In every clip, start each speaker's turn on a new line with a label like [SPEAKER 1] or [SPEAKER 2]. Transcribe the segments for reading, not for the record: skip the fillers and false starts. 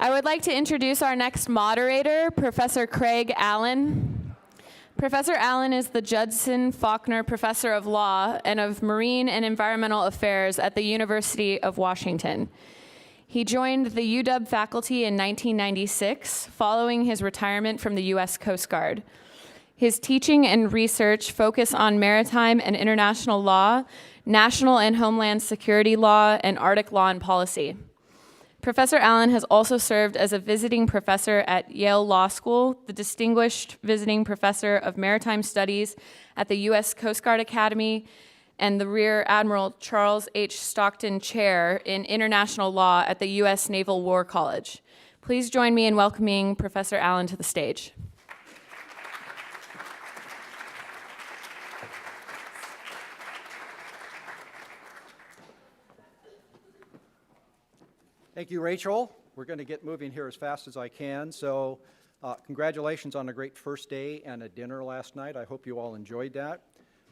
[SPEAKER 1] I would like to introduce our next moderator, Professor Craig Allen. Professor Allen is the Judson Falknor Professor of Law and of Marine and Environmental Affairs at the University of Washington. He joined the UW faculty in 1996, following his retirement from the U.S. Coast Guard. His teaching and research focus on maritime and international law, national and homeland security law, and Arctic law and policy. Professor Allen has also served as a visiting professor at Yale Law School, the Distinguished Visiting Professor of Maritime Studies at the U.S. Coast Guard Academy, and the Rear Admiral Charles H. Stockton Chair in International Law at the U.S. Naval War College. Please join me in welcoming Professor Allen to the stage.
[SPEAKER 2] Thank you, Rachel. We're going to get moving here as fast as I can. So congratulations on a great first day and a dinner last night. I hope you all enjoyed that.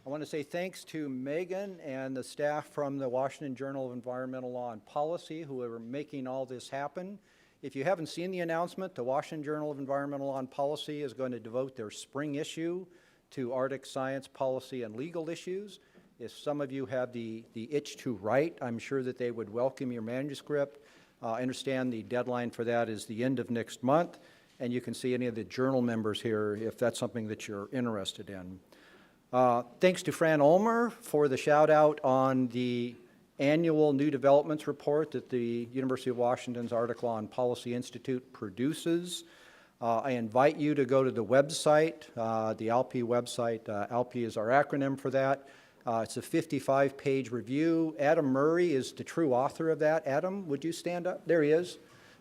[SPEAKER 2] I want to say thanks to Megan and the staff from the Washington Journal of Environmental Law and Policy who are making all this happen. If you haven't seen the announcement, the Washington Journal of Environmental Law and Policy is going to devote their spring issue to Arctic science, policy, and legal issues. If some of you have the itch to write, I'm sure that they would welcome your manuscript. I understand the deadline for that is the end of next month, and you can see any of the journal members here if that's something that you're interested in. Thanks to Fran Ulmer for the shout out on the annual new developments report that the University of Washington's Arctic Law and Policy Institute produces. I invite you to go to the website, the ALPI website. ALPI is our acronym for that. It's a 55-page review. Adam Murray is the true author of that. Adam, would you stand up? There he is.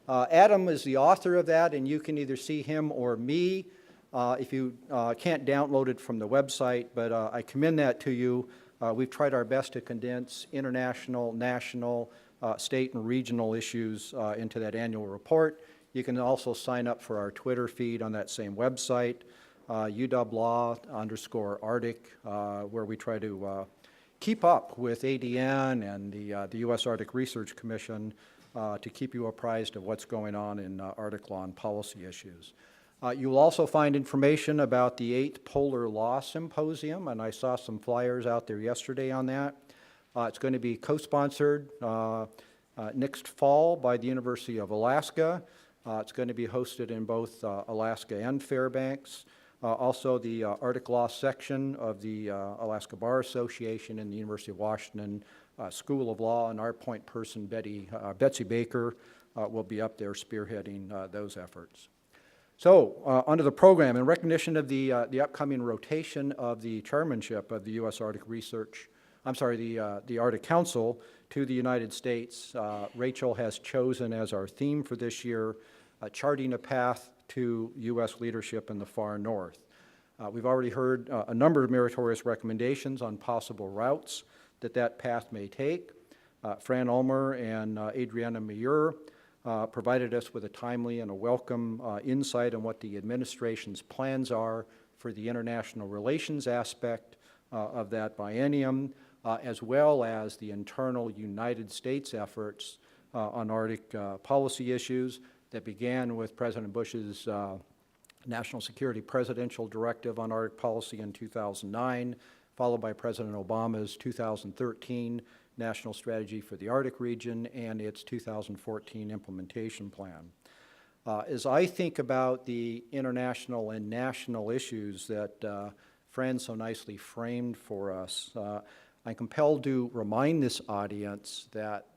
[SPEAKER 2] Adam is the author of that, and you can either see him or me if you can't download it from the website, but I commend that to you. We've tried our best to condense international, national, state, and regional issues into that annual report. You can also sign up for our Twitter feed on that same website. UW_Law_Arctic, where we try to keep up with ADN and the U.S. Arctic Research Commission to keep you apprised of what's going on in Arctic law and policy issues. You'll also find information about the 8th Polar Law Symposium, and I saw some flyers out there yesterday on that. It's going to be co-sponsored next fall by the University of Alaska. It's going to be hosted in both Alaska and Fairbanks. Also, the Arctic Law section of the Alaska Bar Association and the University of Washington School of Law, and our point person, Betsy Baker, will be up there spearheading those efforts. So, onto the program. In recognition of the upcoming rotation of the chairmanship of the U.S. Arctic the Arctic Council to the United States, Rachel has chosen as our theme for this year, charting a path to U.S. leadership in the far north. We've already heard a number of meritorious recommendations on possible routes that path may take. Fran Ulmer and Adriana Meyer provided us with a timely and a welcome insight on what the administration's plans are for the international relations aspect of that biennium, as well as the internal United States efforts on Arctic policy issues that began with President Bush's National Security Presidential Directive on Arctic Policy in 2009, followed by President Obama's 2013 National Strategy for the Arctic Region and its 2014 implementation plan. As I think about the international and national issues that Fran so nicely framed for us, I'm compelled to remind this audience that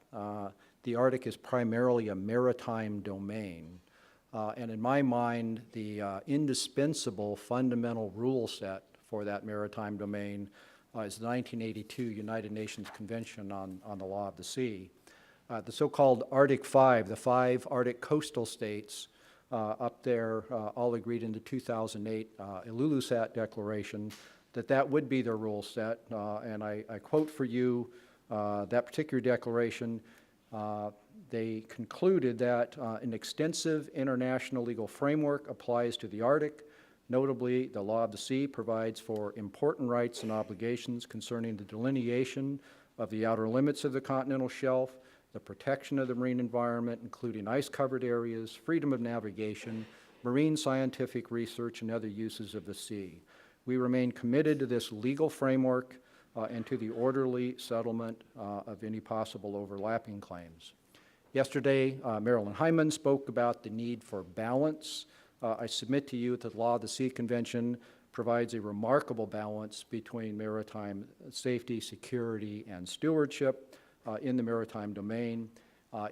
[SPEAKER 2] the Arctic is primarily a maritime domain. And in my mind, the indispensable fundamental rule set for that maritime domain is the 1982 United Nations Convention on the Law of the Sea. The so-called Arctic Five, the 5 Arctic coastal states up there all agreed in the 2008 Ilulissat Declaration that would be their rule set. And I quote for you that particular declaration. They concluded that an extensive international legal framework applies to the Arctic. Notably, the law of the sea provides for important rights and obligations concerning the delineation of the outer limits of the continental shelf, the protection of the marine environment, including ice-covered areas, freedom of navigation, marine scientific research, and other uses of the sea. We remain committed to this legal framework and to the orderly settlement of any possible overlapping claims. Yesterday, Marilyn Hyman spoke about the need for balance. I submit to you that the Law of the Sea Convention provides a remarkable balance between maritime safety, security, and stewardship in the maritime domain.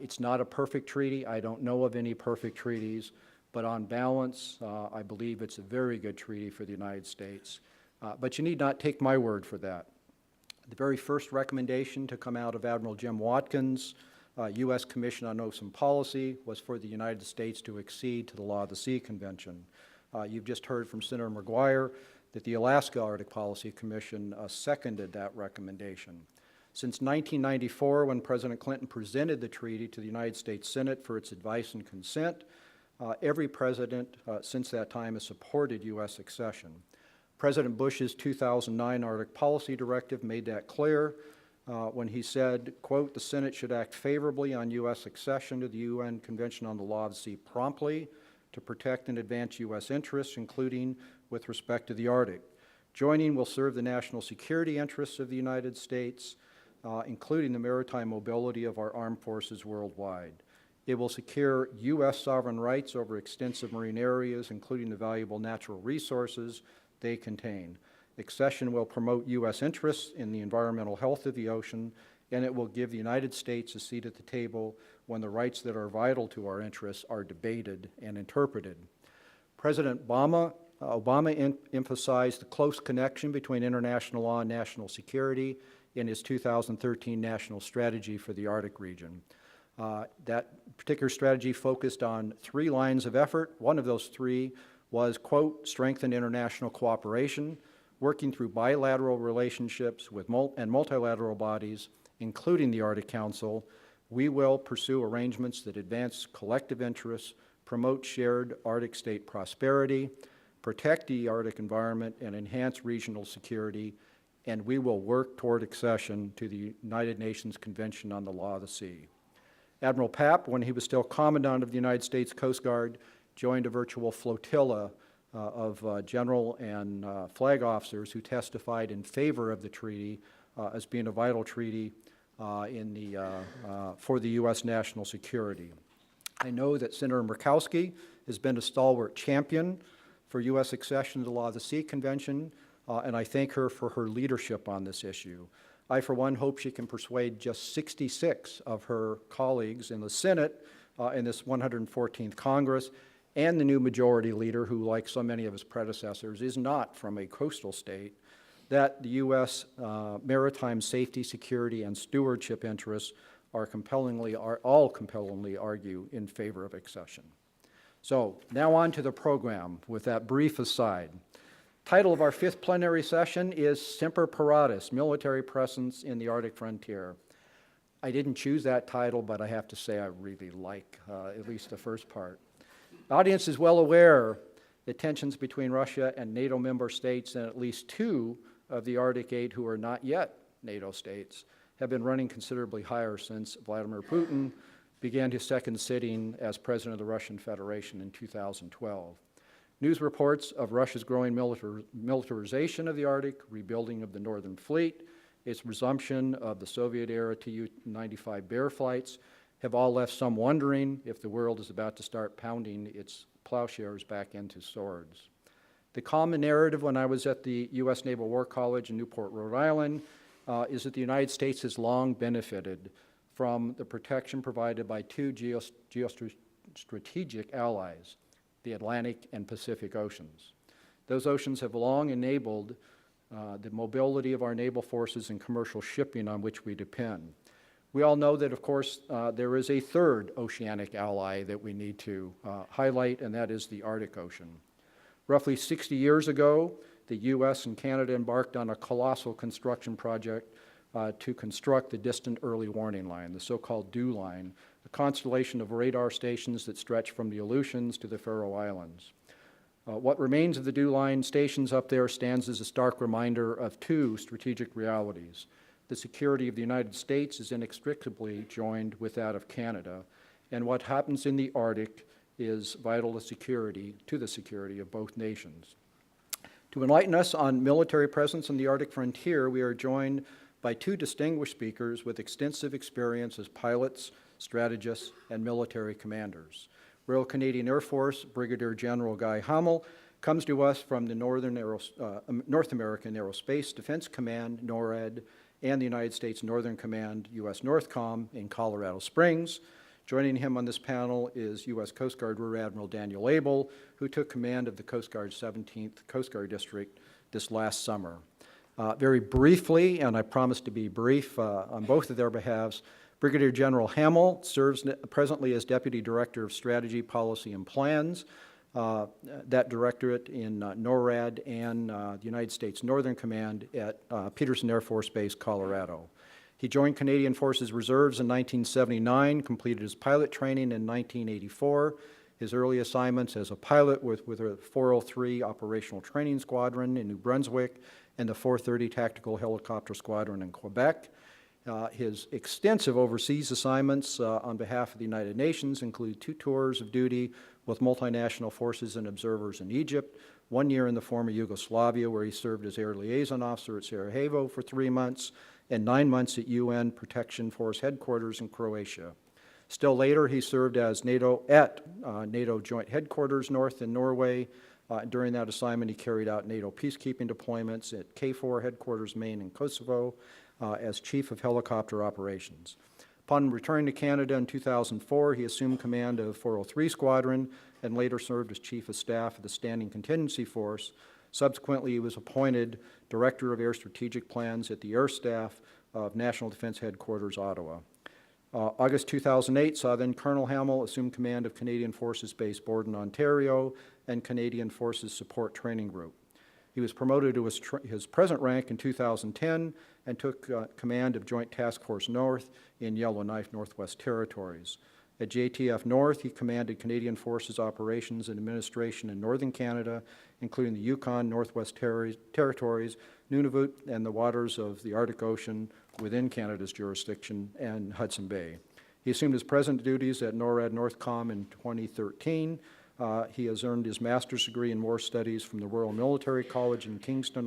[SPEAKER 2] It's not a perfect treaty. I don't know of any perfect treaties, but on balance, I believe it's a very good treaty for the United States. But you need not take my word for that. The very first recommendation to come out of Admiral Jim Watkins' U.S. Commission on Ocean Policy was for the United States to accede to the Law of the Sea Convention. You've just heard from Senator McGuire that the Alaska Arctic Policy Commission seconded that recommendation. Since 1994, when President Clinton presented the treaty to the United States Senate for its advice and consent, every president since that time has supported U.S. accession. President Bush's 2009 Arctic Policy Directive made that clear when he said, quote, "The Senate should act favorably on U.S. accession to the UN Convention on the Law of the Sea promptly to protect and advance U.S. interests, including with respect to the Arctic. Joining will serve the national security interests of the United States, including the maritime mobility of our armed forces worldwide. It will secure U.S. sovereign rights over extensive marine areas, including the valuable natural resources they contain. Accession will promote U.S. interests in the environmental health of the ocean, and it will give the United States a seat at the table when the rights that are vital to our interests are debated and interpreted." President Obama emphasized the close connection between international law and national security in his 2013 National Strategy for the Arctic region. That particular strategy focused on 3 lines of effort. One of those 3 was, quote, "strengthen international cooperation, working through bilateral relationships with and multilateral bodies, including the Arctic Council. We will pursue arrangements that advance collective interests, promote shared Arctic state prosperity, protect the Arctic environment, and enhance regional security, and we will work toward accession to the United Nations Convention on the Law of the Sea." Admiral Papp, when he was still Commandant of the United States Coast Guard, joined a virtual flotilla of general and flag officers who testified in favor of the treaty as being a vital treaty for the U.S. national security. I know that Senator Murkowski has been a stalwart champion for U.S. accession to the Law of the Sea Convention, and I thank her for her leadership on this issue. I, for one, hope she can persuade just 66 of her colleagues in the Senate in this 114th Congress, and the new majority leader, who, like so many of his predecessors, is not from a coastal state, that the U.S. Maritime safety, security, and stewardship interests are all compellingly argue in favor of accession. So now on to the program with that brief aside. Title of our 5th plenary session is Semper Paratus, Military Presence in the Arctic Frontier. I didn't choose that title, but I have to say I really like at least the first part. The audience is well aware that tensions between Russia and NATO member states and at least 2 of the Arctic 8 who are not yet NATO states have been running considerably higher since Vladimir Putin began his 2nd sitting as president of the Russian Federation in 2012. News reports of Russia's growing militarization of the Arctic, rebuilding of the Northern Fleet, its resumption of the Soviet-era Tu-95 Bear flights have all left some wondering if the world is about to start pounding its plowshares back into swords. The common narrative when I was at the U.S. Naval War College in Newport, Rhode Island, is that the United States has long benefited from the protection provided by 2 geostrategic allies, the Atlantic and Pacific Oceans. Those oceans have long enabled the mobility of our naval forces and commercial shipping on which we depend. We all know that, of course, there is a 3rd oceanic ally that we need to highlight, and that is the Arctic Ocean. Roughly 60 years ago, the U.S. and Canada embarked on a colossal construction project to construct the Distant Early Warning Line, the so-called DEW Line, a constellation of radar stations that stretch from the Aleutians to the Faroe Islands. What remains of the DEW Line stations up there stands as a stark reminder of 2 strategic realities. the security of the United States is inextricably joined with that of Canada, and what happens in the Arctic is vital to the security of both nations. To enlighten us on military presence in the Arctic frontier, we are joined by two distinguished speakers with extensive experience as pilots, strategists, and military commanders. Royal Canadian Air Force Brigadier General Guy Hamel comes to us from the North American Aerospace Defense Command, NORAD, and the United States Northern Command, USNORTHCOM, in Colorado Springs. Joining him on this panel is U.S. Coast Guard Rear Admiral Daniel Abel, who took command of the Coast Guard's 17th Coast Guard District this last summer. Very briefly, and I promise to be brief on both of their behalves, Brigadier General Hamel serves presently as Deputy Director of Strategy, Policy, and Plans, that directorate in NORAD and the United States Northern Command at Peterson Air Force Base, Colorado. He joined Canadian Forces Reserves in 1979, completed his pilot training in 1984. His early assignments as a pilot with a 403 Operational Training Squadron in New Brunswick and the 430 Tactical Helicopter Squadron in Quebec. His extensive overseas assignments on behalf of the United Nations include 2 tours of duty with multinational forces and observers in Egypt, 1 year in the former Yugoslavia, where he served as Air Liaison Officer at Sarajevo for 3 months, and 9 months at UN Protection Force Headquarters in Croatia. Still later, he served as NATO Joint Headquarters North in Norway. During that assignment, he carried out NATO peacekeeping deployments at KFOR Headquarters Maine in Kosovo as Chief of Helicopter Operations. Upon returning to Canada in 2004, he assumed command of 403 Squadron and later served as Chief of Staff of the Standing Contingency Force. Subsequently, he was appointed Director of Air Strategic Plans at the Air Staff of National Defense Headquarters, Ottawa. August 2008 saw then Colonel Hamel assume command of Canadian Forces Base Borden, Ontario, and Canadian Forces Support Training Group. He was promoted to his present rank in 2010 and took command of Joint Task Force North in Yellowknife, Northwest Territories. At JTF North, he commanded Canadian Forces Operations and Administration in Northern Canada, including the Yukon, Northwest Territories, Nunavut, and the waters of the Arctic Ocean within Canada's jurisdiction, and Hudson Bay. He assumed his present duties at NORAD NORTHCOM in 2013. He has earned his master's degree in war studies from the Royal Military College in Kingston,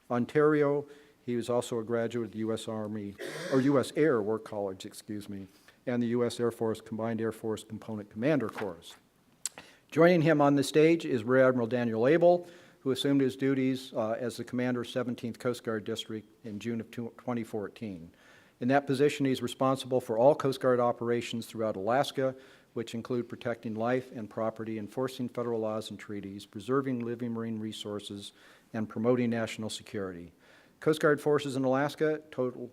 [SPEAKER 2] Ontario. He was also a graduate of the U.S. Air War College, and the U.S. Air Force Combined Air Force Component Commander Course. Joining him on the stage is Rear Admiral Daniel Abel, who assumed his duties as the commander of 17th Coast Guard District in June of 2014. In that position, he's responsible for all Coast Guard operations throughout Alaska, which include protecting life and property, enforcing federal laws and treaties, preserving living marine resources, and promoting national security. Coast Guard forces in Alaska total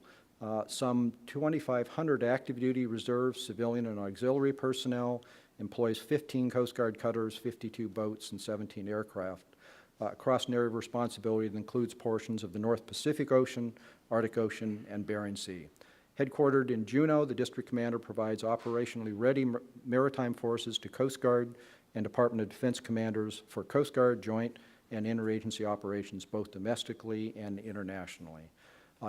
[SPEAKER 2] some 2,500 active duty reserve, civilian, and auxiliary personnel, employs 15 Coast Guard cutters, 52 boats, and 17 aircraft. Across an area of responsibility that includes portions of the North Pacific Ocean, Arctic Ocean, and Bering Sea. Headquartered in Juneau, the district commander provides operationally ready maritime forces to Coast Guard and Department of Defense commanders for Coast Guard, joint, and interagency operations both domestically and internationally.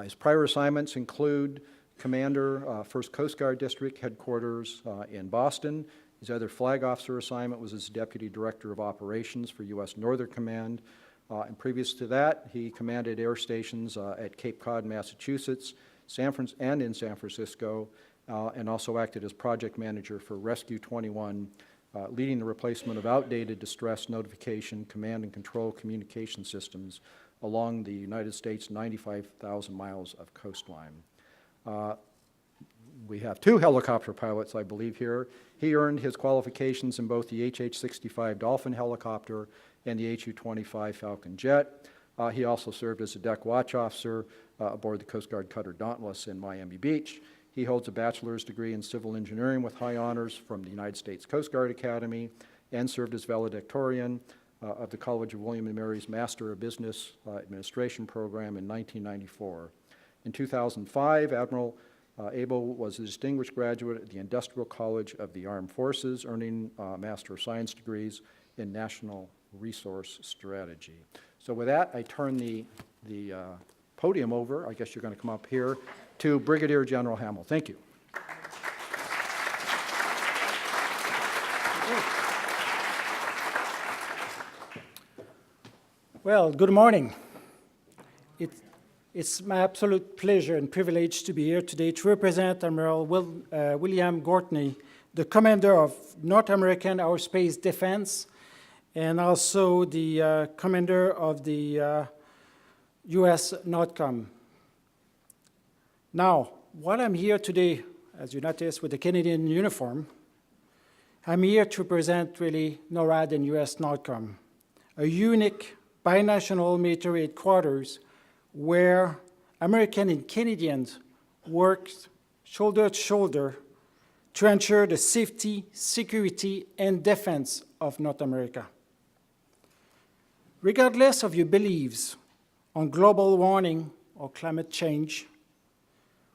[SPEAKER 2] His prior assignments include Commander, 1st Coast Guard District, headquarters in Boston. His other flag officer assignment was as Deputy Director of Operations for U.S. Northern Command. And previous to that, he commanded air stations at Cape Cod, Massachusetts, and in San Francisco, and also acted as project manager for Rescue 21, leading the replacement of outdated distress notification, command and control communication systems along the United States' 95,000 miles of coastline. We have 2 helicopter pilots, I believe, here. He earned his qualifications in both the HH-65 Dolphin helicopter and the HU-25 Falcon jet. He also served as a deck watch officer aboard the Coast Guard cutter Dauntless in Miami Beach. He holds a bachelor's degree in civil engineering with high honors from the United States Coast Guard Academy and served as valedictorian of the College of William & Mary's Master of Business Administration program in 1994. In 2005, Admiral Abel was a distinguished graduate at the Industrial College of the Armed Forces, earning Master of Science degrees in National Resource Strategy. So with that, I turn the podium over, I guess you're going to come up here, to Brigadier General Hamel. Thank you.
[SPEAKER 3] Well, good morning. It's my absolute pleasure and privilege to be here today to represent Admiral William Gortney, the commander of North American Aerospace Defense, and also the commander of the USNORTHCOM. Now, while I'm here today, as you notice, with the Canadian uniform, I'm here to represent really NORAD and USNORTHCOM, a unique binational military headquarters where American and Canadians worked shoulder to shoulder to ensure the safety, security, and defense of North America. Regardless of your beliefs on global warming or climate change,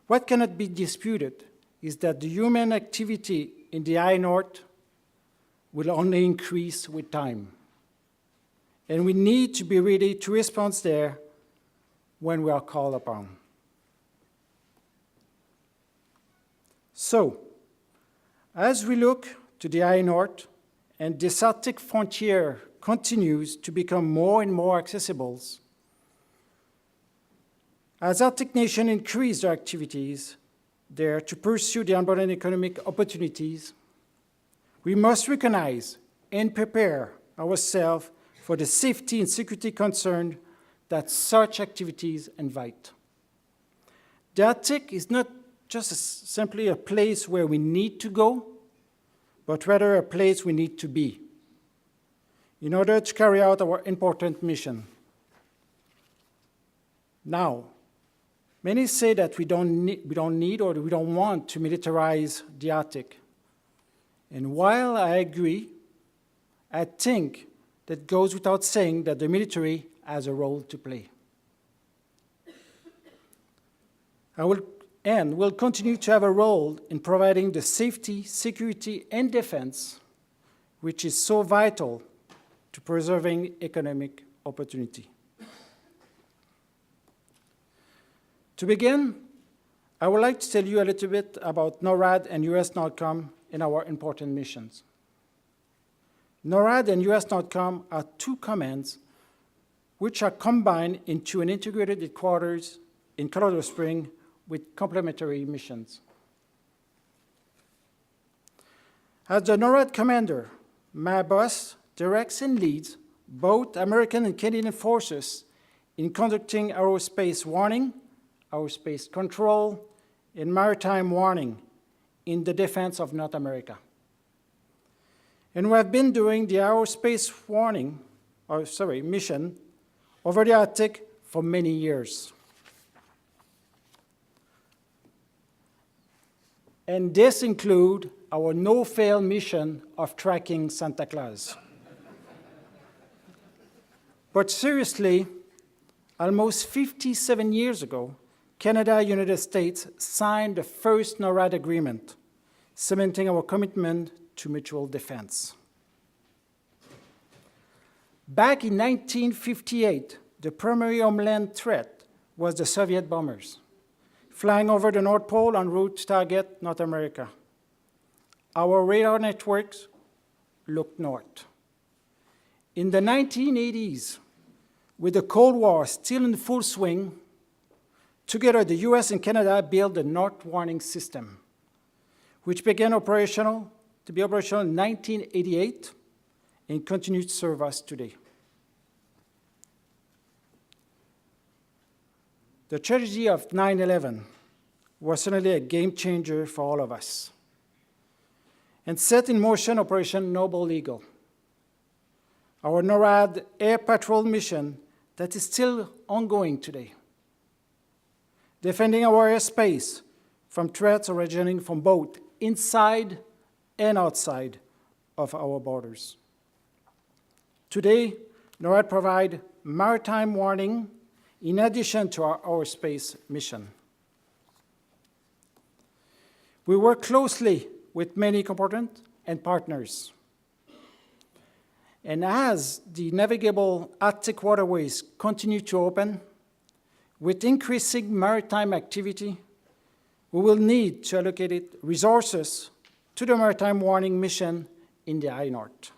[SPEAKER 3] what cannot be disputed is that the human activity in the high north will only increase with time. And we need to be ready to respond there when we are called upon. So, as we look to the high north and this Arctic frontier continues to become more and more accessible, as Arctic nations increase their activities there to pursue the abundant economic opportunities, we must recognize and prepare ourselves for the safety and security concern that such activities invite. The Arctic is not just simply a place where we need to go, but rather a place we need to be in order to carry out our important mission. Now, many say that we don't need or we don't want to militarize the Arctic. And while I agree, I think that goes without saying that the military has a role to play. Will continue to have a role in providing the safety, security, and defense, which is so vital to preserving economic opportunity. To begin, I would like to tell you a little bit about NORAD and USNORTHCOM and our important missions. NORAD and USNORTHCOM are two commands which are combined into an integrated headquarters in Colorado Springs with complementary missions. As the NORAD commander, my boss directs and leads both American and Canadian forces in conducting aerospace warning, aerospace control, and maritime warning in the defense of North America. And we have been doing the aerospace mission over the Arctic for many years. And this includes our no-fail mission of tracking Santa Claus. But seriously, almost 57 years ago, Canada and United States signed the first NORAD agreement, cementing our commitment to mutual defense. Back in 1958, the primary homeland threat was the Soviet bombers, flying over the North Pole en route to target North America. Our radar networks looked north. In the 1980s, with the Cold War still in full swing, together the US and Canada built the North Warning System, which began to be operational in 1988 and continues to serve us today. The tragedy of 9/11 was certainly a game changer for all of us and set in motion Operation Noble Eagle, our NORAD air patrol mission that is still ongoing today, defending our airspace from threats originating from both inside and outside of our borders. Today, NORAD provides maritime warning in addition to our aerospace mission. We work closely with many components and partners. And as the navigable Arctic waterways continue to open, with increasing maritime activity, we will need to allocate resources to the maritime warning mission in the high north.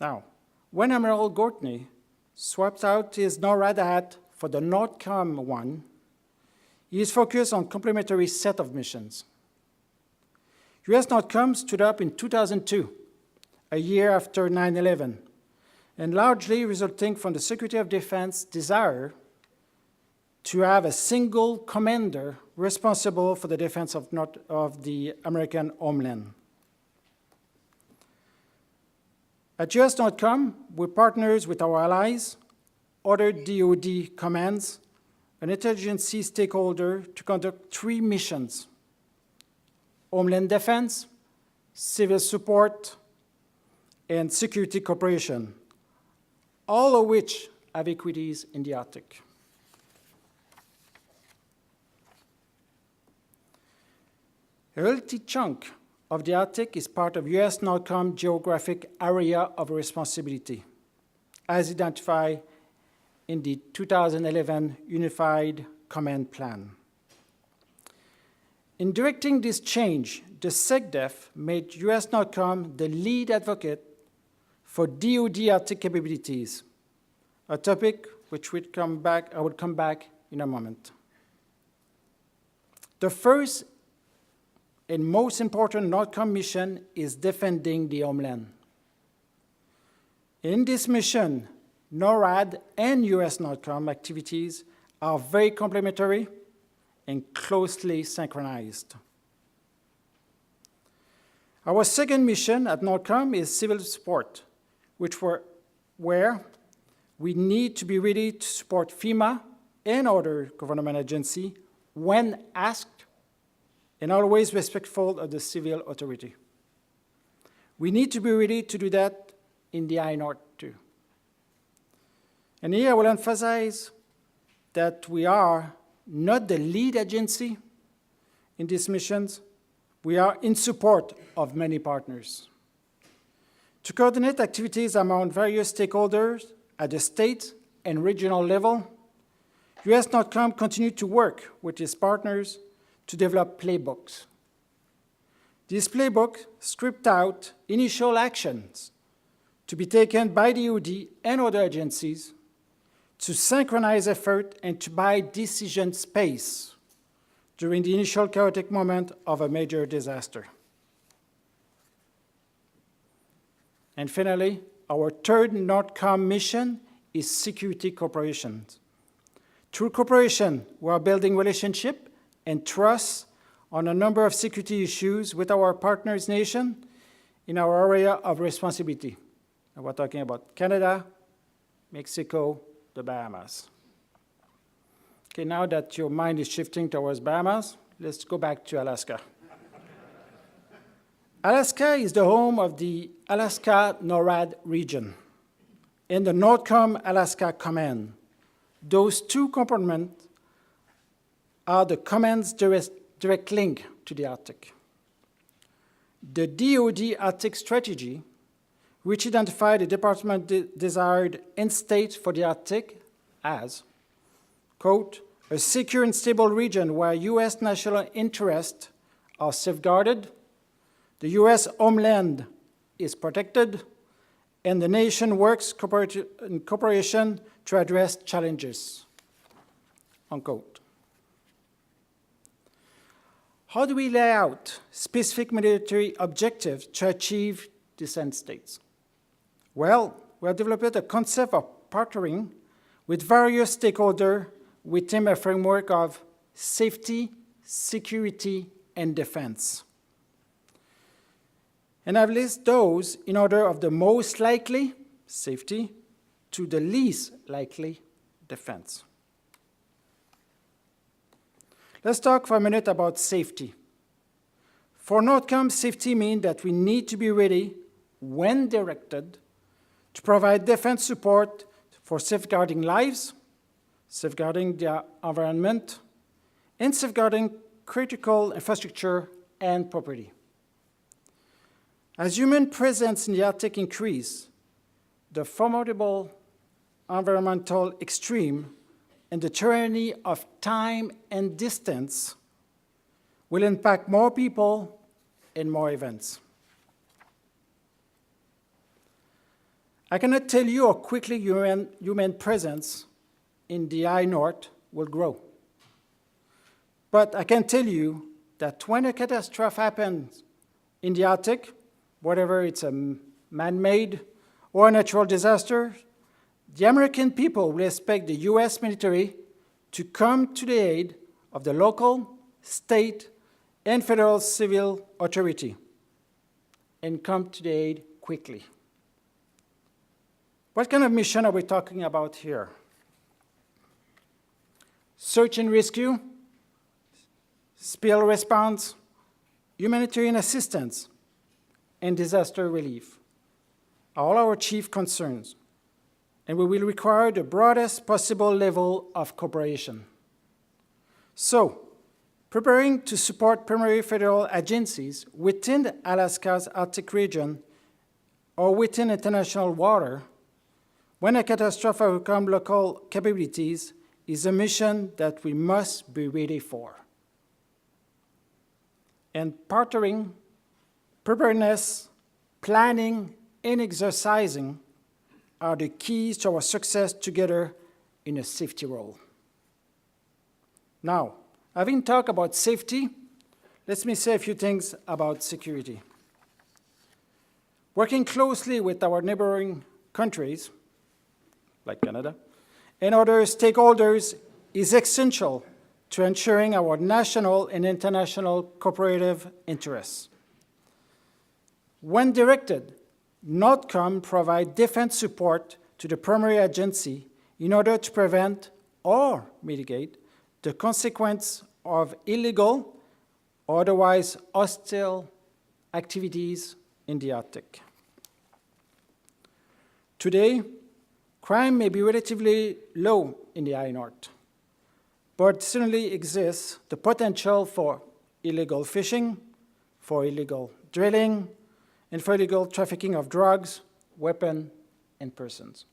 [SPEAKER 3] Now, when Admiral Gortney swapped out his NORAD hat for the NORTHCOM one, he is focused on complementary set of missions. USNORTHCOM stood up in 2002, a year after 9/11, and largely resulting from the Secretary of Defense desire to have a single commander responsible for the defense of the American homeland. At USNORTHCOM, we're partners with our allies, other DoD commands, an interagency stakeholder to conduct 3 missions: Homeland Defense, Civil Support, and Security Cooperation, all of which have equities in the Arctic. A relative chunk of the Arctic is part of USNORTHCOM geographic area of responsibility, as identified in the 2011 Unified Command Plan. In directing this change, the SecDef made USNORTHCOM the lead advocate for DoD Arctic capabilities, a topic which I will come back in a moment. The first and most important NORTHCOM mission is defending the homeland. In this mission, NORAD and USNORTHCOM activities are very complementary and closely synchronized. Our second mission at NORTHCOM is civil support, where we need to be ready to support FEMA and other government agencies when asked, and always respectful of the civil authority. We need to be ready to do that in the high north too. And here I will emphasize that we are not the lead agency in these missions. We are in support of many partners. To coordinate activities among various stakeholders at the state and regional level, USNORTHCOM continued to work with its partners to develop playbooks. These playbooks script out initial actions to be taken by the DoD and other agencies to synchronize effort and to buy decision space during the initial chaotic moment of a major disaster. And finally, our third NORTHCOM mission is security cooperation. Through cooperation, we are building relationships and trust on a number of security issues with our partners nation in our area of responsibility. And we're talking about Canada, Mexico, the Bahamas. Okay, now that your mind is shifting towards Bahamas, let's go back to Alaska. Alaska is the home of the Alaska NORAD region and the NORTHCOM Alaska Command. Those two components are the command's direct link to the Arctic. The DoD Arctic strategy, which identified the department's desired end state for the Arctic as, quote, a secure and stable region where U.S. national interests are safeguarded, the U.S. homeland is protected, and the nation works in cooperation to address challenges, unquote. How do we lay out specific military objectives to achieve these end states? Well, we have developed a concept of partnering with various stakeholders within a framework of safety, security, and defense. And I've listed those in order of the most likely, safety, to the least likely, defense. Let's talk for a minute about safety. For NORTHCOM, safety means that we need to be ready, when directed, to provide defense support for safeguarding lives, safeguarding the environment, and safeguarding critical infrastructure and property. As human presence in the Arctic increases, the formidable environmental extreme and the tyranny of time and distance will impact more people and more events. I cannot tell you how quickly human presence in the high north will grow. But I can tell you that when a catastrophe happens in the Arctic, whether it's a man-made or a natural disaster, the American people will expect the US military to come to the aid of the local, state, and federal civil authority, and come to the aid quickly. What kind of mission are we talking about here? Search and rescue, spill response, humanitarian assistance, and disaster relief are all our chief concerns, and we will require the broadest possible level of cooperation. So, preparing to support primary federal agencies within Alaska's Arctic region or within international water, when a catastrophe overcomes local capabilities, is a mission that we must be ready for. And partnering, preparedness, planning, and exercising are the keys to our success together in a safety role. Now, having talked about safety, let me say a few things about security. Working closely with our neighboring countries, like Canada, and other stakeholders is essential to ensuring our national and international cooperative interests. When directed, NORAD provides defense support to the primary agency in order to prevent or mitigate the consequence of illegal or otherwise hostile activities in the Arctic. Today, crime may be relatively low in the high north, but certainly exists the potential for illegal fishing, for illegal drilling, and for illegal trafficking of drugs, weapons, and persons.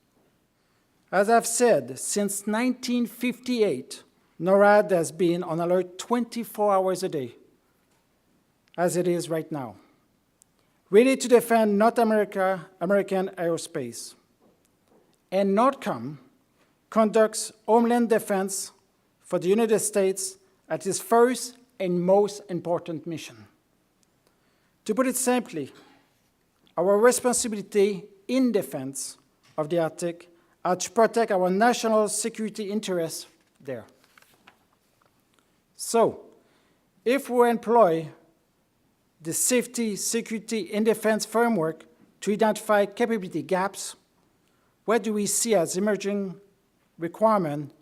[SPEAKER 3] As I've said, since 1958, NORAD has been on alert 24 hours a day, as it is right now, ready to defend North American aerospace. And NORAD conducts homeland defense for the United States at its first and most important mission. To put it simply, our responsibility in defense of the Arctic are to protect our national security interests there. So, if we employ the safety, security, and defense framework to identify capability gaps, what do we see as emerging requirements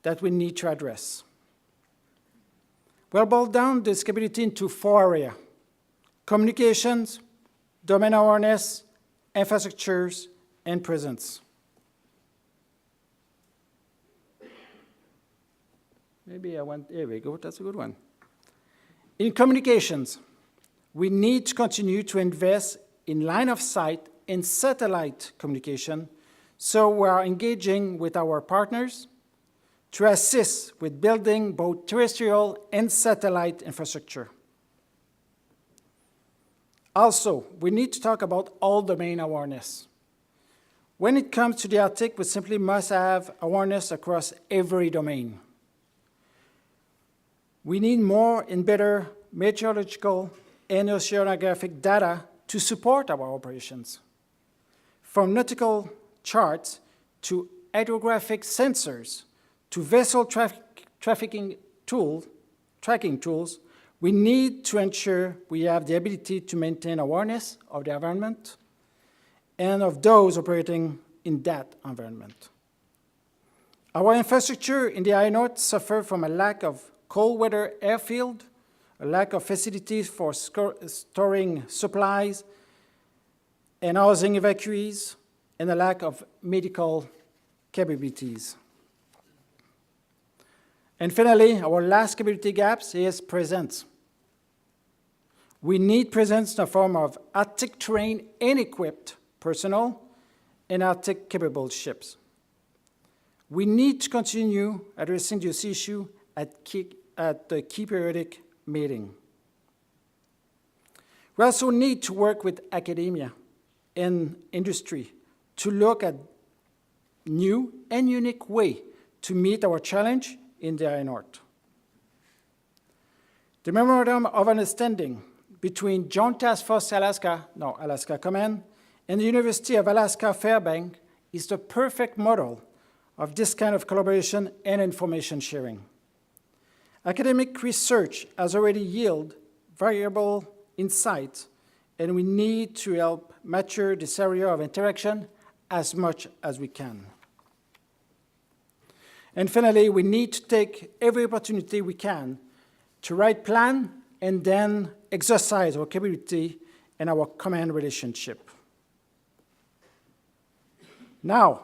[SPEAKER 3] that we need to address? We'll boil down this capability into 4 areas: communications, domain awareness, infrastructures, and presence. Here we go, that's a good one. In communications, we need to continue to invest in line of sight and satellite communication, so we are engaging with our partners to assist with building both terrestrial and satellite infrastructure. Also, we need to talk about all domain awareness. When it comes to the Arctic, we simply must have awareness across every domain. We need more and better meteorological and oceanographic data to support our operations. From nautical charts to hydrographic sensors to vessel tracking tools, we need to ensure we have the ability to maintain awareness of the environment and of those operating in that environment. Our infrastructure in the high north suffers from a lack of cold weather airfield, a lack of facilities for storing supplies and housing evacuees, and a lack of medical capabilities. And finally, our last capability gaps is presence. We need presence in the form of Arctic trained and equipped personnel and Arctic capable ships. We need to continue addressing this issue at the key periodic meeting. We also need to work with academia and industry to look at new and unique ways to meet our challenge in the high north. The Memorandum of Understanding between Joint Task Force Alaska Command, and the University of Alaska Fairbanks is the perfect model of this kind of collaboration and information sharing. Academic research has already yielded valuable insights, and we need to help mature this area of interaction as much as we can. And finally, we need to take every opportunity we can to write plan and then exercise our capability and our command relationship. Now,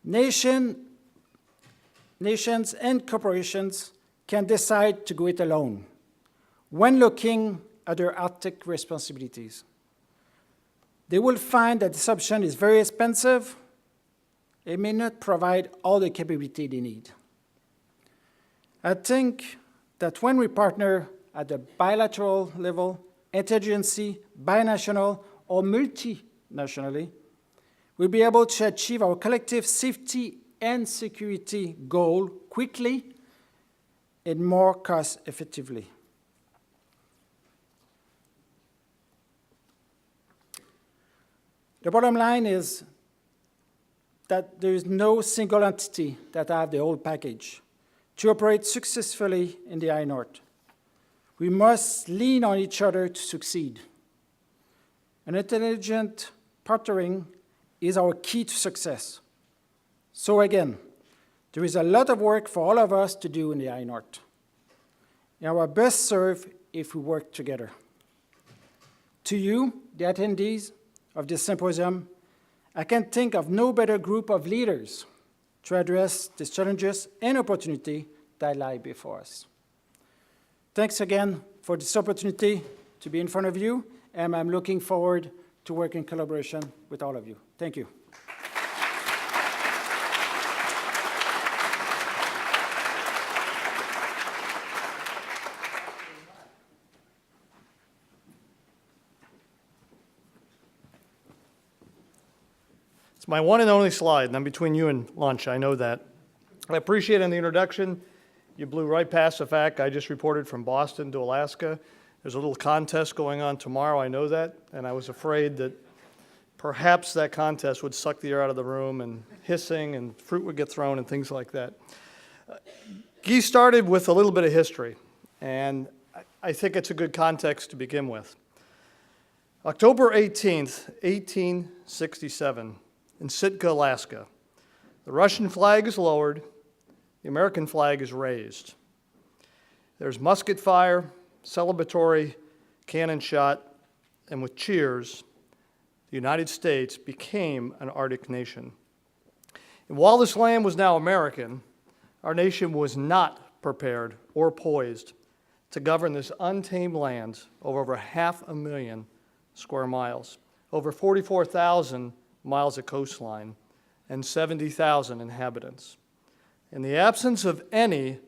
[SPEAKER 3] nations and corporations can decide to go it alone when looking at their Arctic responsibilities. They will find that this option is very expensive. It may not provide all the capability they need. I think that when we partner at the bilateral level, interagency, binational, or multinationally, we'll be able to achieve our collective safety and security goal quickly and more cost effectively. The bottom line is that there is no single entity that have the whole package to operate successfully in the high north. We must lean on each other to succeed. An intelligent partnering is our key to success. So again, there is a lot of work for all of us to do in the high north. And our best served if we work together. To you, the attendees of this symposium, I can think of no better group of leaders to address these challenges and opportunity that lie before us. Thanks again for this opportunity to be in front of you, and I'm looking forward to working in collaboration with all of you. Thank you.
[SPEAKER 4] It's my one and only slide, and I'm between you and lunch, I know that. I appreciate in the introduction, you blew right past the fact I just reported from Boston to Alaska. There's a little contest going on tomorrow, I know that, and I was afraid that perhaps that contest would suck the air out of the room and hissing and fruit would get thrown and things like that. Guy started with a little bit of history, and I think it's a good context to begin with. October 18th, 1867, in Sitka, Alaska, the Russian flag is lowered, the American flag is raised. There's musket fire, celebratory cannon shot, and with cheers, the United States became an Arctic nation. And while this land was now American, our nation was not prepared or poised to govern this untamed land over 500,000 square miles, over 44,000 miles of coastline, and 70,000 inhabitants. In the absence of any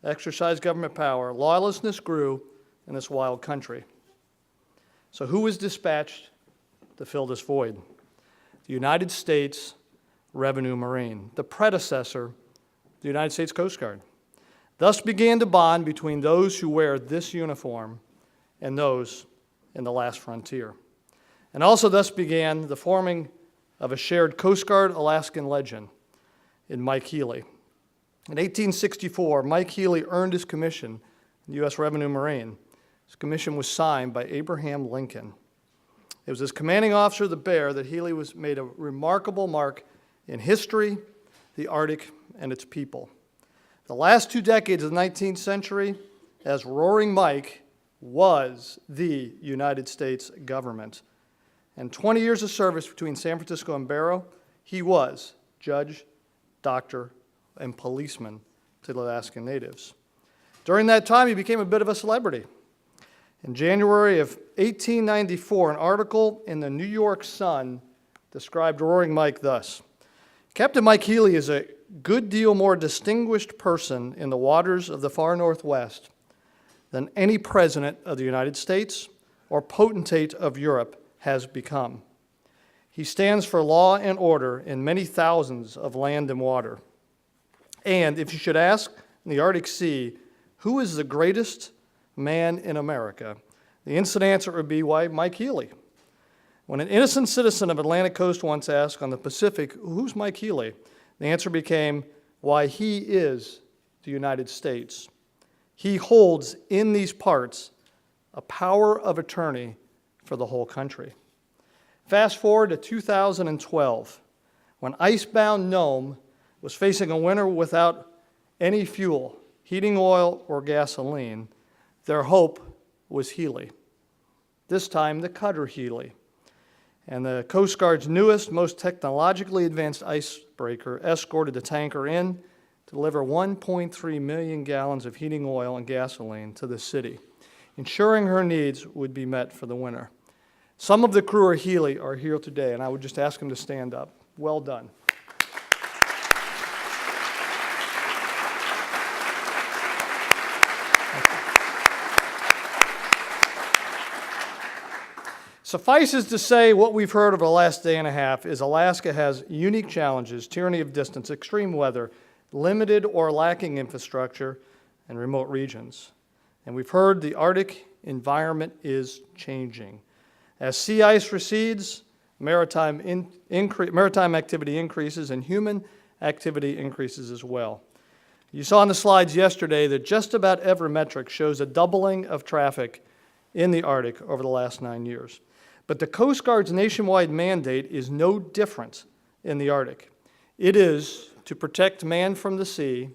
[SPEAKER 4] exercised government power, lawlessness grew in this wild country. So who was dispatched to fill this void? The United States Revenue Marine, the predecessor of the United States Coast Guard. Thus began the bond between those who wear this uniform and those in the last frontier. And also thus began the forming of a shared Coast Guard Alaskan legend in Mike Healy. In 1864, Mike Healy earned his commission in the U.S. Revenue Marine. His commission was signed by Abraham Lincoln. It was as commanding officer of the Bear that Healy made a remarkable mark in history, the Arctic, and its people. The last 2 decades of the 19th century, as Roaring Mike was the United States government. And 20 years of service between San Francisco and Barrow, he was judge, doctor, and policeman to the Alaskan natives. During that time, he became a bit of a celebrity. In January of 1894, an article in the New York Sun described Roaring Mike thus: Captain Mike Healy is a good deal more distinguished person in the waters of the far Northwest than any president of the United States or potentate of Europe has become. He stands for law and order in many thousands of land and water. And if you should ask in the Arctic Sea, who is the greatest man in America, the instant answer would be, why, Mike Healy. When an innocent citizen of Atlantic coast once asked on the Pacific, who's Mike Healy? The answer became, why, he is the United States. He holds in these parts a power of attorney for the whole country. Fast forward to 2012, when icebound Nome was facing a winter without any fuel, heating oil or gasoline. Their hope was Healy. This time, the cutter Healy. And the Coast Guard's newest, most technologically advanced icebreaker escorted the tanker in to deliver 1.3 million gallons of heating oil and gasoline to the city, ensuring her needs would be met for the winter. Some of the crew of Healy are here today, and I would just ask them to stand up. Well done. Suffices to say, what we've heard over the last day and a half is Alaska has unique challenges, tyranny of distance, extreme weather, limited or lacking infrastructure, and remote regions. And we've heard the Arctic environment is changing. As sea ice recedes, maritime activity increases and human activity increases as well. You saw on the slides yesterday that just about every metric shows a doubling of traffic in the Arctic over the last 9 years. But the Coast Guard's nationwide mandate is no different in the Arctic. It is to protect man from the sea,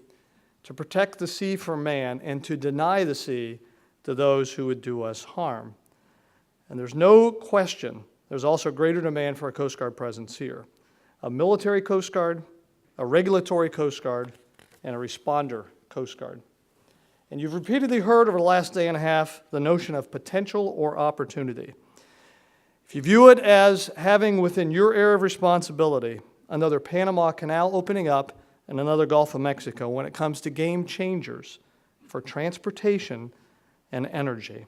[SPEAKER 4] to protect the sea from man, and to deny the sea to those who would do us harm. And there's no question there's also greater demand for a Coast Guard presence here. A military Coast Guard, a regulatory Coast Guard, and a responder Coast Guard. And you've repeatedly heard over the last day and a half the notion of potential or opportunity. If you view it as having within your area of responsibility another Panama Canal opening up and another Gulf of Mexico when it comes to game changers for transportation and energy.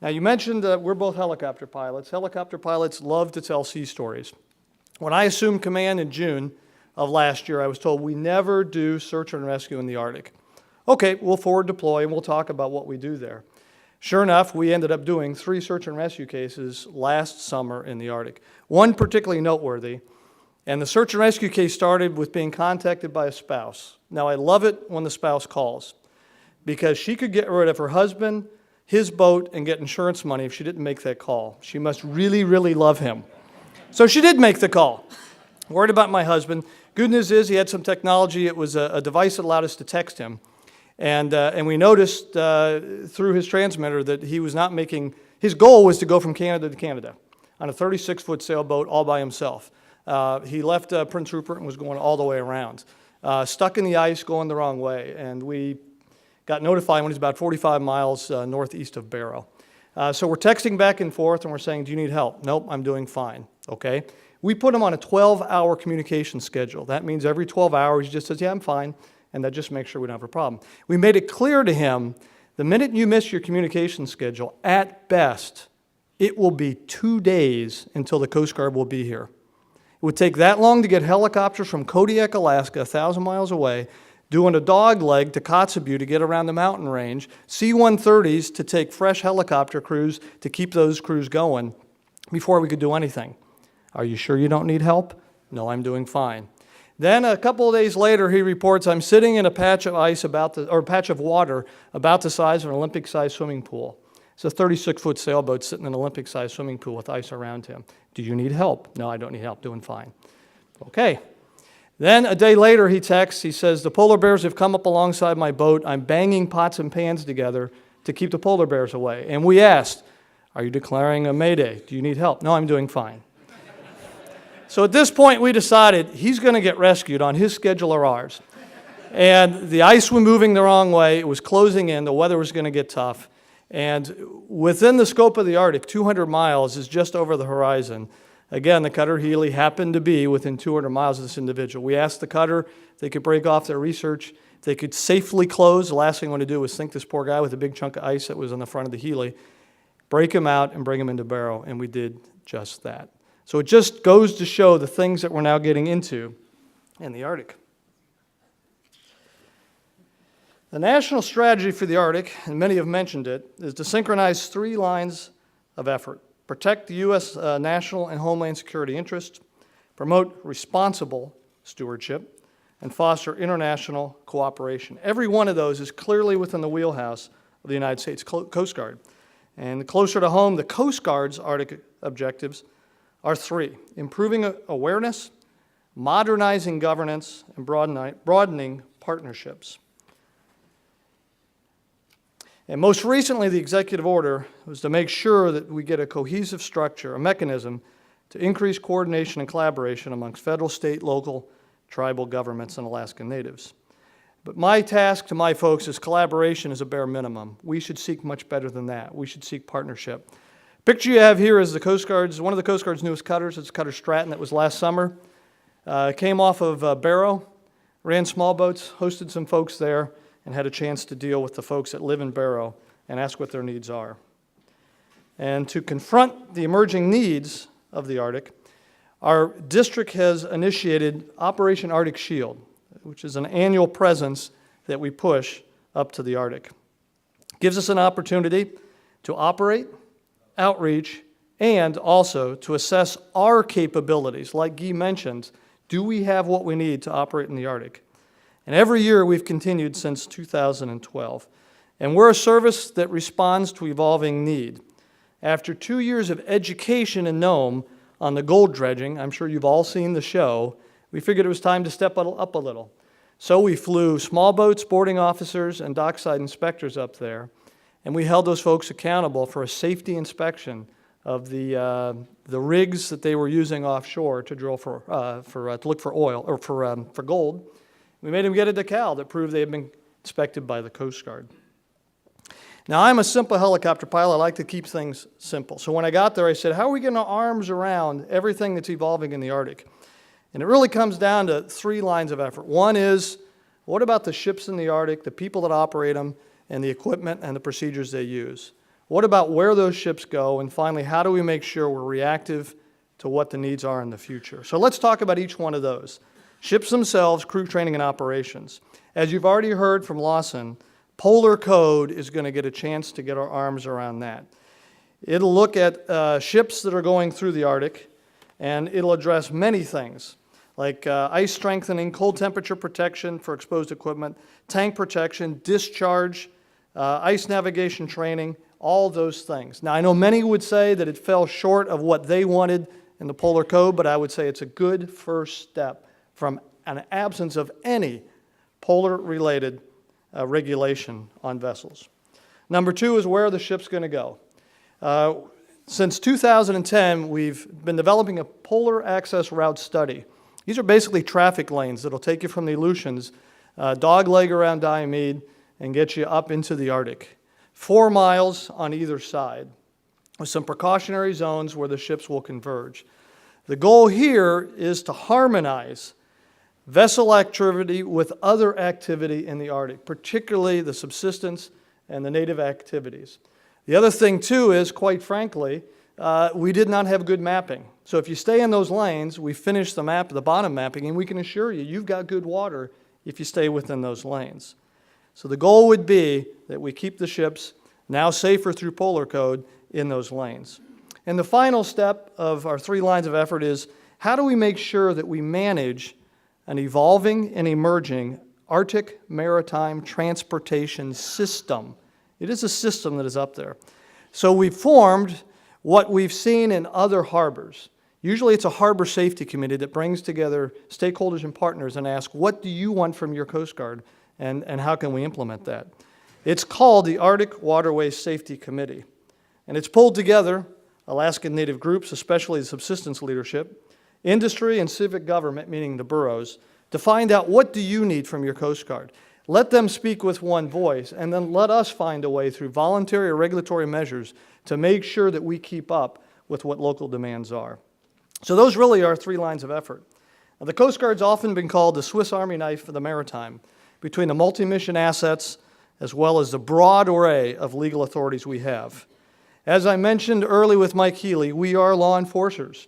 [SPEAKER 4] Now, you mentioned that we're both helicopter pilots. Helicopter pilots love to tell sea stories. When I assumed command in June of last year, I was told we never do search and rescue in the Arctic. Okay, we'll forward deploy and we'll talk about what we do there. Sure enough, we ended up doing 3 search and rescue cases last summer in the Arctic. One particularly noteworthy, and the search and rescue case started with being contacted by a spouse. Now, I love it when the spouse calls because she could get rid of her husband, his boat, and get insurance money if she didn't make that call. She must really, really love him. So she did make the call. Worried about my husband. Good news is he had some technology. It was a device that allowed us to text him. And we noticed through his transmitter that he was not making, his goal was to go from Canada to Canada on a 36-foot sailboat all by himself. He left Prince Rupert and was going all the way around. Stuck in the ice, going the wrong way. And we got notified when he's about 45 miles northeast of Barrow. So we're texting back and forth and we're saying, do you need help? Nope, I'm doing fine, okay? We put him on a 12-hour communication schedule. That means every 12 hours he just says, yeah, I'm fine, and that just makes sure we don't have a problem. We made it clear to him, the minute you miss your communication schedule, at best, it will be 2 days until the Coast Guard will be here. It would take that long to get helicopters from Kodiak, Alaska, 1,000 miles away, doing a dog leg to Kotzebue to get around the mountain range, C-130s to take fresh helicopter crews to keep those crews going before we could do anything. Are you sure you don't need help? No, I'm doing fine. Then a couple of days later, he reports, I'm sitting in a patch of ice or patch of water about the size of an Olympic-sized swimming pool. It's a 36-foot sailboat sitting in an Olympic-sized swimming pool with ice around him. Do you need help? No, I don't need help. Doing fine. Okay. Then a day later, he texts. He says, the polar bears have come up alongside my boat. I'm banging pots and pans together to keep the polar bears away. And we asked, are you declaring a mayday? Do you need help? No, I'm doing fine. So at this point, we decided he's going to get rescued on his schedule or ours. And the ice was moving the wrong way. It was closing in. The weather was going to get tough. And within the scope of the Arctic, 200 miles is just over the horizon. Again, the cutter Healy happened to be within 200 miles of this individual. We asked the cutter if they could break off their research, if they could safely close. The last thing we want to do was sink this poor guy with a big chunk of ice that was on the front of the Healy, break him out and bring him into Barrow, and we did just that. So it just goes to show the things that we're now getting into in the Arctic. The national strategy for the Arctic, and many have mentioned it, is to synchronize 3 lines of effort. Protect the U.S. national and homeland security interests, promote responsible stewardship, and foster international cooperation. Every one of those is clearly within the wheelhouse of the United States Coast Guard. And closer to home, the Coast Guard's Arctic objectives are 3: improving awareness, modernizing governance, and broadening partnerships. And most recently, the executive order was to make sure that we get a cohesive structure, a mechanism to increase coordination and collaboration amongst federal, state, local, tribal governments, and Alaskan Natives. But my task to my folks is collaboration is a bare minimum. We should seek much better than that. We should seek partnership. Picture you have here is the Coast Guard's, one of the Coast Guard's newest cutters. It's Cutter Stratton that was last summer. Came off of Barrow, ran small boats, hosted some folks there, and had a chance to deal with the folks that live in Barrow and ask what their needs are. And to confront the emerging needs of the Arctic, our district has initiated Operation Arctic Shield, which is an annual presence that we push up to the Arctic. It gives us an opportunity to operate, outreach, and also to assess our capabilities. Like Guy mentioned, do we have what we need to operate in the Arctic? And every year we've continued since 2012. And we're a service that responds to evolving need. After 2 years of education in Nome on the gold dredging, I'm sure you've all seen the show, we figured it was time to step up a little. So we flew small boats, boarding officers, and dockside inspectors up there, and we held those folks accountable for a safety inspection of the rigs that they were using offshore to drill to look for oil or for gold. We made them get a decal that proved they had been inspected by the Coast Guard. Now, I'm a simple helicopter pilot. I like to keep things simple. So when I got there, I said, how are we getting our arms around everything that's evolving in the Arctic? And it really comes down to 3 lines of effort. One is, what about the ships in the Arctic, the people that operate them, and the equipment and the procedures they use? What about where those ships go? And finally, how do we make sure we're reactive to what the needs are in the future? So let's talk about each one of those. Ships themselves, crew training, and operations. As you've already heard from Lawson, Polar Code is going to get a chance to get our arms around that. It'll look at ships that are going through the Arctic, and it'll address many things, like ice strengthening, cold temperature protection for exposed equipment, tank protection, discharge, ice navigation training, all those things. Now, I know many would say that it fell short of what they wanted in the Polar Code, but I would say it's a good first step from an absence of any polar-related regulation on vessels. Number 2 is where are the ships going to go? Since 2010, we've been developing a polar access route study. These are basically traffic lanes that will take you from the Aleutians, dogleg around Diomede, and get you up into the Arctic. 4 miles on either side, with some precautionary zones where the ships will converge. The goal here is to harmonize vessel activity with other activity in the Arctic, particularly the subsistence and the native activities. The other thing, too, is, quite frankly, we did not have good mapping. So if you stay in those lanes, we finished the bottom mapping, and we can assure you, you've got good water if you stay within those lanes. So the goal would be that we keep the ships, now safer through Polar Code, in those lanes. And the final step of our 3 lines of effort is, how do we make sure that we manage an evolving and emerging Arctic maritime transportation system? It is a system that is up there. So we've formed what we've seen in other harbors. Usually it's a harbor safety committee that brings together stakeholders and partners and asks, what do you want from your Coast Guard, and how can we implement that? It's called the Arctic Waterways Safety Committee. And it's pulled together Alaskan Native groups, especially the subsistence leadership, industry and civic government, meaning the boroughs, to find out what do you need from your Coast Guard. Let them speak with one voice, and then let us find a way through voluntary or regulatory measures to make sure that we keep up with what local demands are. So those really are 3 lines of effort. Now, the Coast Guard's often been called the Swiss Army knife of the maritime, between the multi-mission assets as well as the broad array of legal authorities we have. As I mentioned early with Mike Healy, we are law enforcers.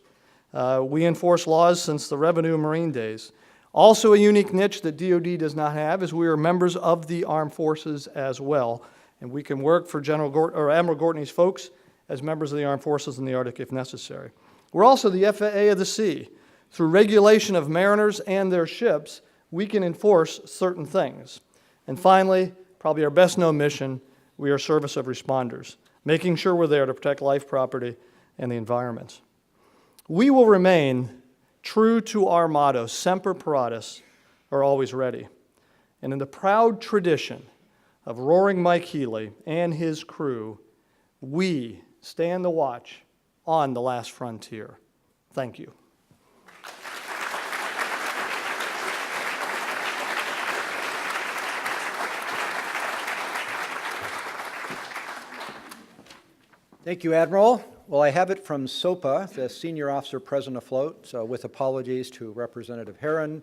[SPEAKER 4] We enforce laws since the Revenue and Marine days. Also a unique niche that DoD does not have is we are members of the armed forces as well, and we can work for Admiral Gortney's folks as members of the armed forces in the Arctic if necessary. We're also the FAA of the sea. Through regulation of mariners and their ships, we can enforce certain things. And finally, probably our best known mission, we are service of responders, making sure we're there to protect life, property, and the environment. We will remain true to our motto, Semper Paratus, or always ready. And in the proud tradition of Roaring Mike Healy and his crew, we stand the watch on the last frontier. Thank you.
[SPEAKER 2] Thank you, Admiral. Well, I have it from SOPA, the Senior Officer Present Afloat, so with apologies to Representative Herron.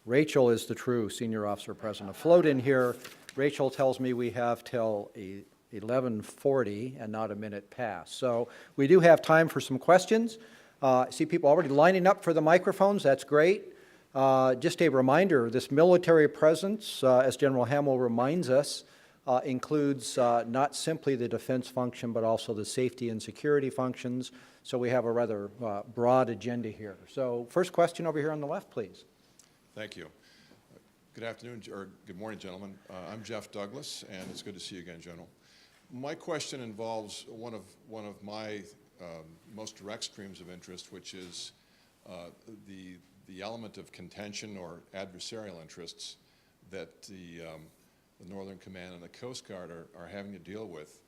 [SPEAKER 2] Rachel is the true Senior Officer Present Afloat in here. Rachel tells me we have till 11:40 and not a minute past. So we do have time for some questions. I see people already lining up for the microphones. That's great. Just a reminder, this military presence, as General Hamel reminds us, includes not simply the defense function, but also the safety and security functions. So we have a rather broad agenda here. So first question over here on the left, please.
[SPEAKER 5] Thank you. Good afternoon, or good morning, gentlemen. I'm Jeff Douglas, and it's good to see you again, General. My question involves one of my most direct streams of interest, which is the element of contention or adversarial interests that the Northern Command and the Coast Guard are having to deal with.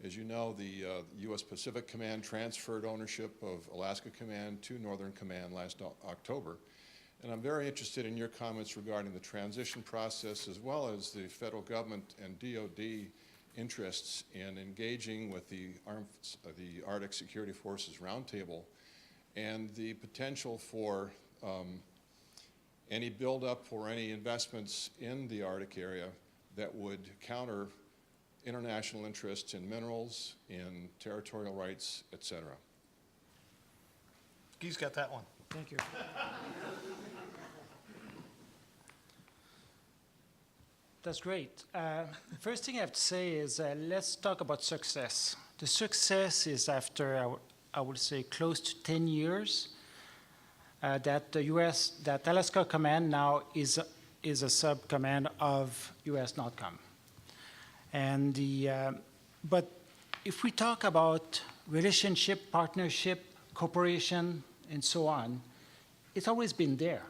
[SPEAKER 5] As you know, the U.S. Pacific Command transferred ownership of Alaska Command to Northern Command last October. And I'm very interested in your comments regarding the transition process, as well as the federal government and DoD interests in engaging with the Arctic Security Forces Roundtable and the potential for any buildup or any investments in the Arctic area that would counter international interests in minerals, in territorial rights, etc.
[SPEAKER 4] Guy's got that one.
[SPEAKER 3] Thank you. That's great. First thing I have to say is let's talk about success. The success is after, I would say, close to 10 years that that Alaska Command now is a sub-command of USNORTHCOM. And but if we talk about relationship, partnership, cooperation, and so on, it's always been there.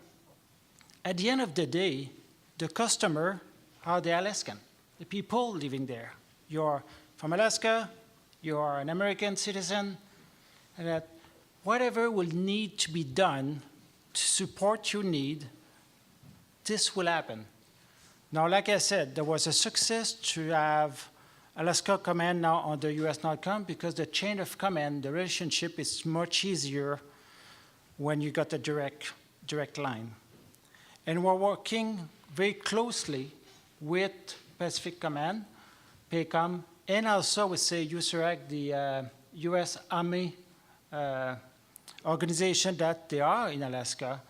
[SPEAKER 3] At the end of the day, the customer are the Alaskan, the people living there. You're from Alaska, you're an American citizen, and that whatever will need to be done to support your need, this will happen. Now, like I said, there was a success to have Alaska Command now under USNORTHCOM because the chain of command, the relationship is much easier when you got a direct line. And we're working very closely with Pacific Command, PACOM, and also with, say, USARAC, the U.S. Army organization that they are in Alaska,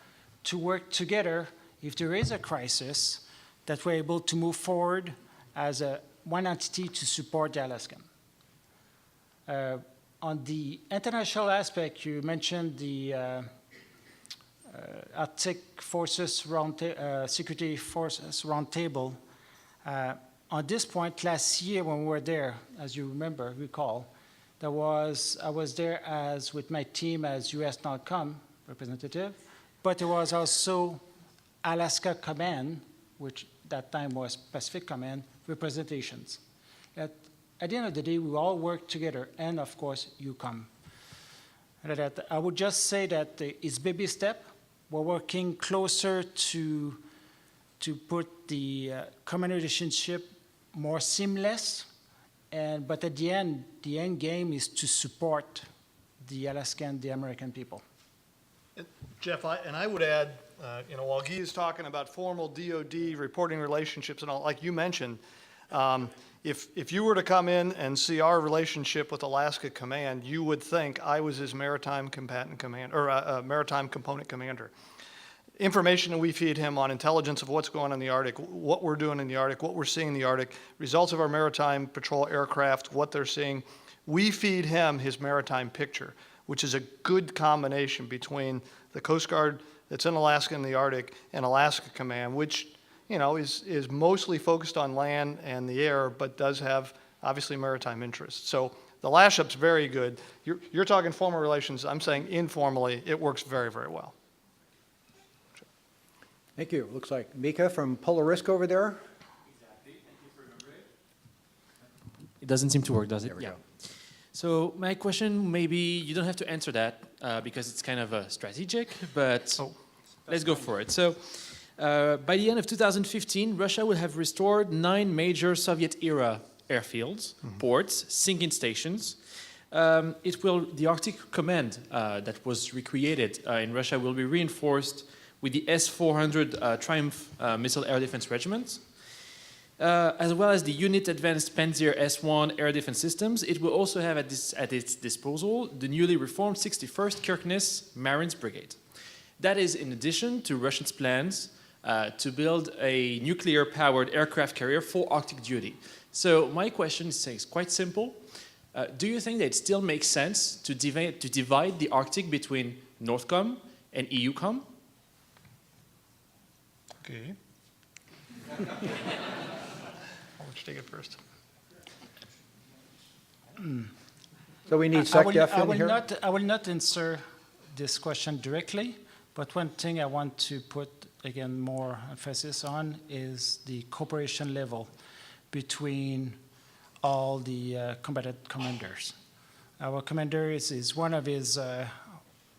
[SPEAKER 3] to work together if there is a crisis, that we're able to move forward as one entity to support the Alaskan. On the international aspect, you mentioned the Arctic Forces Security Forces Roundtable. On this point, last year when we were there, as you recall, I was there with my team as USNORTHCOM representative, but there was also Alaska Command, which that time was Pacific Command, representations. At the end of the day, we all work together, and of course, UCOM. I would just say that it's baby step. We're working closer to put the common relationship more seamless, but at the end game is to support the Alaskan, the American people.
[SPEAKER 4] Jeff, I would add, while Guy is talking about formal DoD reporting relationships and all, like you mentioned, if you were to come in and see our relationship with Alaska Command, you would think I was his maritime combatant command or maritime component commander. Information that we feed him on intelligence of what's going on in the Arctic, what we're doing in the Arctic, what we're seeing in the Arctic, results of our maritime patrol aircraft, what they're seeing. We feed him his maritime picture, which is a good combination between the Coast Guard that's in Alaska and the Arctic and Alaska Command, which is mostly focused on land and the air, but does have obviously maritime interests. So the lash-up's very good. You're talking formal relations. I'm saying informally, it works very, very well.
[SPEAKER 2] Thank you. Looks like Mika from Polar Risk over there.
[SPEAKER 6] Exactly. Thank you for remembering. It doesn't seem to work, does it?
[SPEAKER 2] There we go.
[SPEAKER 6] So my question, maybe you don't have to answer that because it's kind of strategic, but let's go for it. So by the end of 2015, Russia will have restored 9 major Soviet-era airfields, ports, sinking stations. The Arctic Command that was recreated in Russia will be reinforced with the S-400 Triumph Missile Air Defense Regiment, as well as the Unit Advanced Panzer S-1 Air Defense Systems. It will also have at its disposal the newly reformed 61st Kirkenes Marines Brigade. That is in addition to Russia's plans to build a nuclear-powered aircraft carrier for Arctic duty. So my question is quite simple. Do you think that it still makes sense to divide the Arctic between NORTHCOM and EUCOM?
[SPEAKER 4] Okay. I'll let you take it first.
[SPEAKER 2] So we need SecDef in here?
[SPEAKER 3] I will not answer this question directly, but one thing I want to put, again, more emphasis on is the cooperation level between all the combatant commanders. Our commander is one of his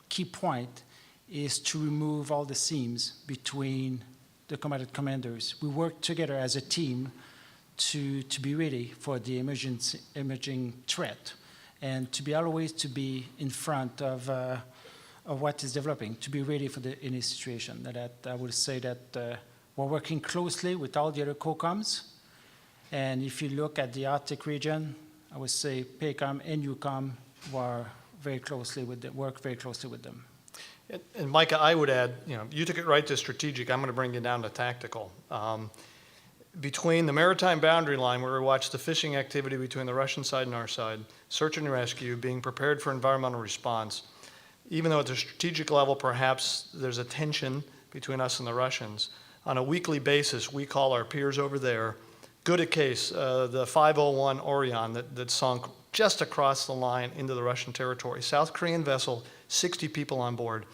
[SPEAKER 3] key point is to remove all the seams between the combatant commanders. We work together as a team to be ready for the emerging threat and to be always to be in front of what is developing, to be ready for any situation. That I would say that we're working closely with all the other COCOMs. And if you look at the Arctic region, I would say PACOM and EUCOM work very closely with them.
[SPEAKER 4] And Micah, I would add, you took it right to strategic. I'm going to bring you down to tactical. Between the maritime boundary line, where we watch the fishing activity between the Russian side and our side, search and rescue, being prepared for environmental response, even though at the strategic level, perhaps there's a tension between us and the Russians, on a weekly basis, we call our peers over there. Good a case, the 501 Orion that sunk just across the line into the Russian territory. South Korean vessel, 60 people on board.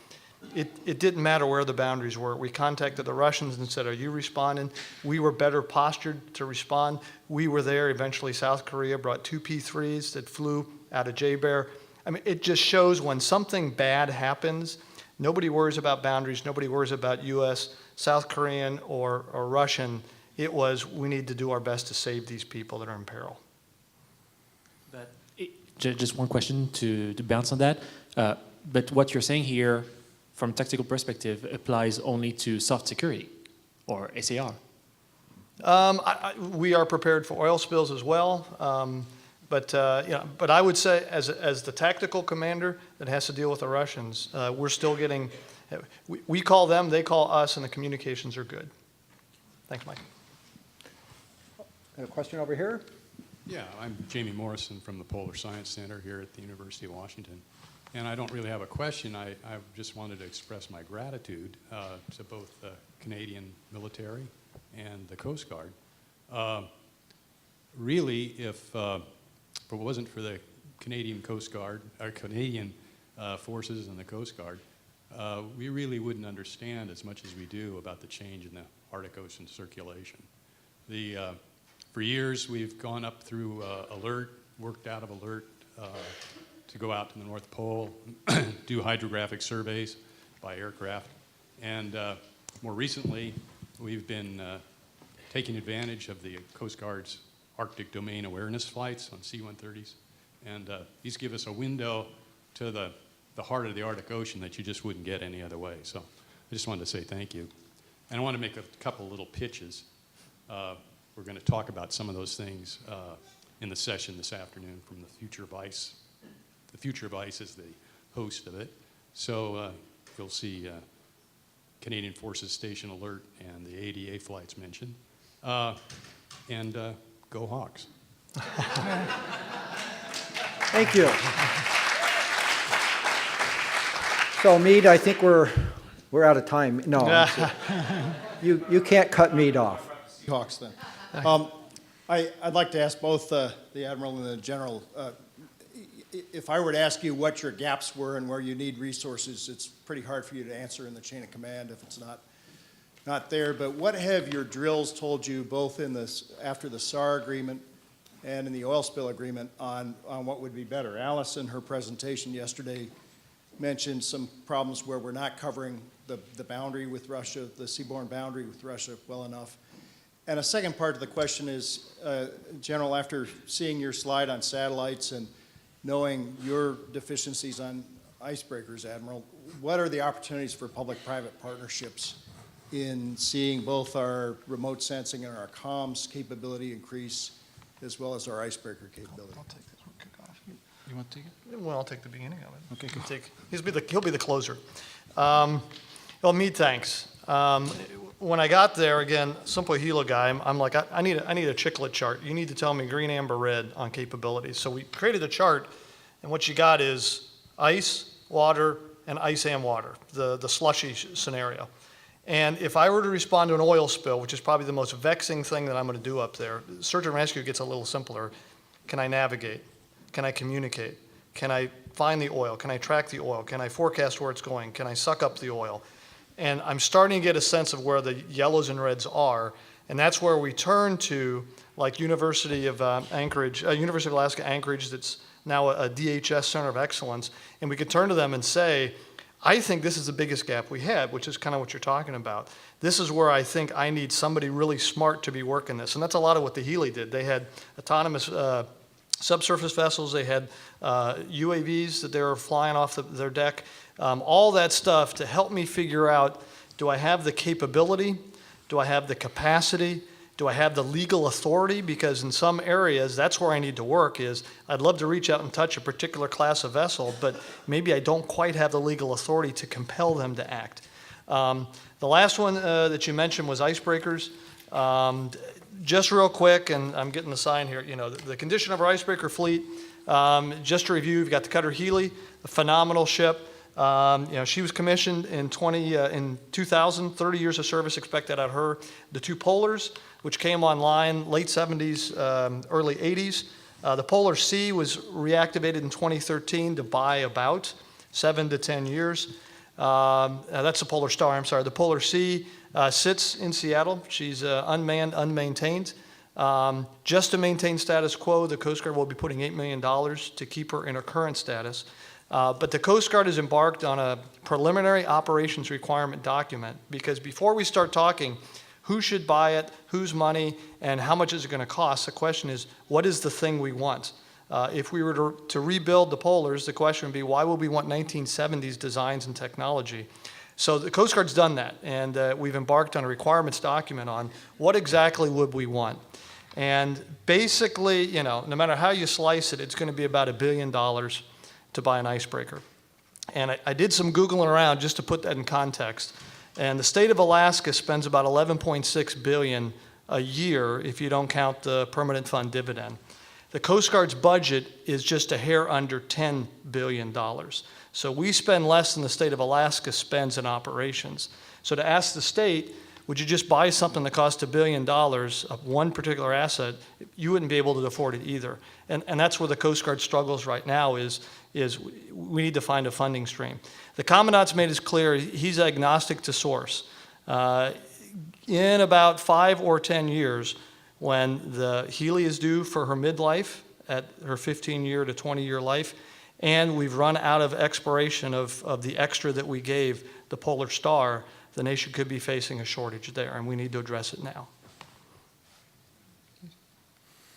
[SPEAKER 4] It didn't matter where the boundaries were. We contacted the Russians and said, are you responding? We were better postured to respond. We were there. Eventually, South Korea brought 2 P-3s that flew out of J-Bear. I mean, it just shows when something bad happens, nobody worries about boundaries. Nobody worries about U.S., South Korean, or Russian. It was, we need to do our best to save these people that are in peril.
[SPEAKER 6] But just one question to bounce on that. But what you're saying here, from a tactical perspective, applies only to soft security, or SAR.
[SPEAKER 4] We are prepared for oil spills as well. But I would say, as the tactical commander that has to deal with the Russians, we're still getting. We call them, they call us, and the communications are good. Thanks, Mike.
[SPEAKER 2] A question over here?
[SPEAKER 7] Yeah, I'm Jamie Morrison from the Polar Science Center here at the University of Washington. And I don't really have a question. I just wanted to express my gratitude to both the Canadian military and the Coast Guard. Really, if it wasn't for the Canadian Coast Guard, or Canadian forces and the Coast Guard, we really wouldn't understand as much as we do about the change in the Arctic Ocean circulation. For years, we've gone up through alert, worked out of alert, to go out to the North Pole, do hydrographic surveys by aircraft. And more recently, we've been taking advantage of the Coast Guard's Arctic domain awareness flights on C-130s. And these give us a window to the the heart of the Arctic Ocean that you just wouldn't get any other way. So I just wanted to say thank you. And I want to make a couple little pitches. We're going to talk about some of those things in the session this afternoon from the Future of Ice. The Future of Ice is the host of it. So you'll see Canadian Forces Station Alert and the ADA flights mentioned. And go Hawks.
[SPEAKER 2] Thank you. So, Meade, I think we're out of time. No, you can't cut Meade off.
[SPEAKER 8] Hawks then. I'd like to ask both the Admiral and the General, if I were to ask you what your gaps were and where you need resources, it's pretty hard for you to answer in the chain of command if it's not there. But what have your drills told you, both in this after the SAR agreement and in the oil spill agreement, on what would be better? Alice, in her presentation yesterday, mentioned some problems where we're not covering the boundary with Russia, the seaborne boundary with Russia well enough. And a second part of the question is, General, after seeing your slide on satellites and knowing your deficiencies on icebreakers, Admiral, what are the opportunities for public-private partnerships in seeing both our remote sensing and our comms capability increase, as well as our icebreaker capability?
[SPEAKER 4] I'll take this one, kick off.
[SPEAKER 6] You want to take it?
[SPEAKER 4] Well, I'll take the beginning of it. Okay, he'll be the closer. Well, Meade, thanks. When I got there, again, simple Hilo guy, I'm like, I need a chiclet chart. You need to tell me green, amber, red on capabilities. So we created a chart, and what you got is ice, water, and ice and water, the slushy scenario. And if I were to respond to an oil spill, which is probably the most vexing thing that I'm going to do up there, search and rescue gets a little simpler. Can I navigate? Can I communicate? Can I find the oil? Can I track the oil? Can I forecast where it's going? Can I suck up the oil? And I'm starting to get a sense of where the yellows and reds are, and that's where we turn to, like University of Alaska Anchorage, that's now a DHS Center of Excellence, and we could turn to them and say, I think this is the biggest gap we have, which is kind of what you're talking about. This is where I think I need somebody really smart to be working this, and that's a lot of what the Healy did. They had autonomous subsurface vessels, they had UAVs that they were flying off their deck, all that stuff to help me figure out, do I have the capability? Do I have the capacity? Do I have the legal authority? Because in some areas, that's where I need to work is, I'd love to reach out and touch a particular class of vessel, but maybe I don't quite have the legal authority to compel them to act. The last one that you mentioned was icebreakers. Just real quick, and I'm getting the sign here, the condition of our icebreaker fleet, just to review, we've got the Cutter Healy, a phenomenal ship. She was commissioned in 2000, 30 years of service expected out of her. The two Polars, which came online late 70s, early 80s. The Polar C was reactivated in 2013 to buy about 7 to 10 years. That's the Polar Star, I'm sorry. The Polar C sits in Seattle. She's unmanned, unmaintained. Just to maintain status quo, the Coast Guard will be putting $8 million to keep her in her current status. But the Coast Guard has embarked on a preliminary operations requirement document, because before we start talking who should buy it, whose money, and how much is it going to cost, the question is, what is the thing we want? If we were to rebuild the Polars, the question would be, why would we want 1970s designs and technology? So the Coast Guard's done that, and we've embarked on a requirements document on what exactly would we want. And basically, no matter how you slice it, it's going to be about $1 billion to buy an icebreaker. And I did some Googling around just to put that in context. And the state of Alaska spends about $11.6 billion a year if you don't count the permanent fund dividend. The Coast Guard's budget is just a hair under $10 billion. So we spend less than the state of Alaska spends in operations. So to ask the state, would you just buy something that costs $1 billion of one particular asset, you wouldn't be able to afford it either. And that's where the Coast Guard struggles right now is we need to find a funding stream. The Commandant's made it clear he's agnostic to source. In about 5 or 10 years, when the Healy is due for her midlife at her 15-year to 20-year life, and we've run out of exploration of the extra that we gave the Polar Star, the nation could be facing a shortage there, and we need to address it now.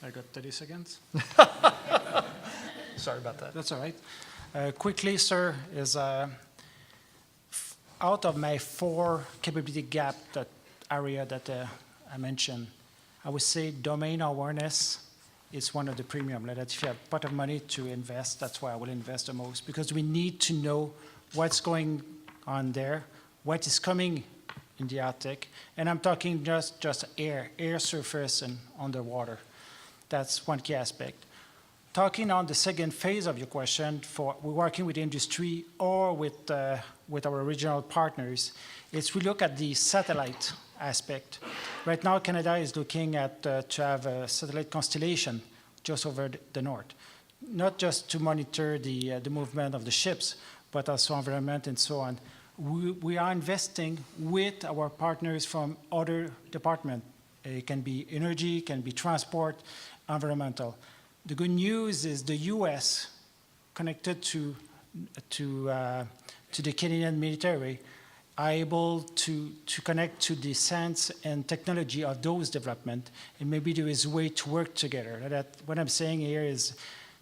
[SPEAKER 3] I got 30 seconds.
[SPEAKER 4] Sorry about that.
[SPEAKER 3] That's all right. Quickly, sir, is out of my 4 capability gap area that I mentioned, I would say domain awareness is one of the premium. Like that if you have a pot of money to invest, that's why I will invest the most, because we need to know what's going on there, what is coming in the Arctic, and I'm talking just air surface and underwater. That's one key aspect. Talking on the second phase of your question, we're working with industry or with our regional partners, is we look at the satellite aspect. Right now, Canada is looking at to have a satellite constellation just over the north, not just to monitor the movement of the ships, but also environment and so on. We are investing with our partners from other departments. It can be energy, it can be transport, environmental. The good news is the U.S. connected to the Canadian military are able to connect to the science and technology of those development, and maybe there is a way to work together. What I'm saying here is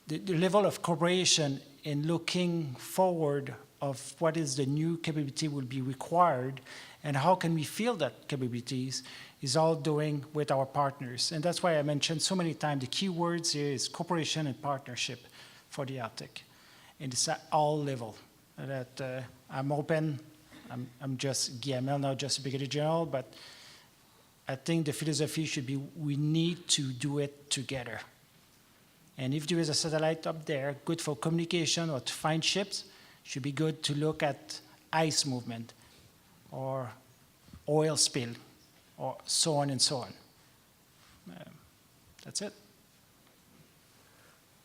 [SPEAKER 3] the level of cooperation in looking forward of what is the new capability will be required and how can we fill that capabilities is all doing with our partners. And that's why I mentioned so many times the key words here is cooperation and partnership for the Arctic. And it's at all level. That I'm open, I'm just Hamel, not just Brigadier General, but I think the philosophy should be we need to do it together. And if there is a satellite up there, good for communication or to find ships, should be good to look at ice movement or oil spill or so on and so on. That's it.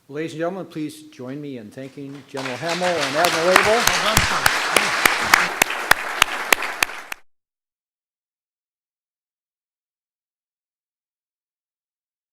[SPEAKER 2] Ladies and gentlemen, please join me in thanking General Hamel and Admiral Abel.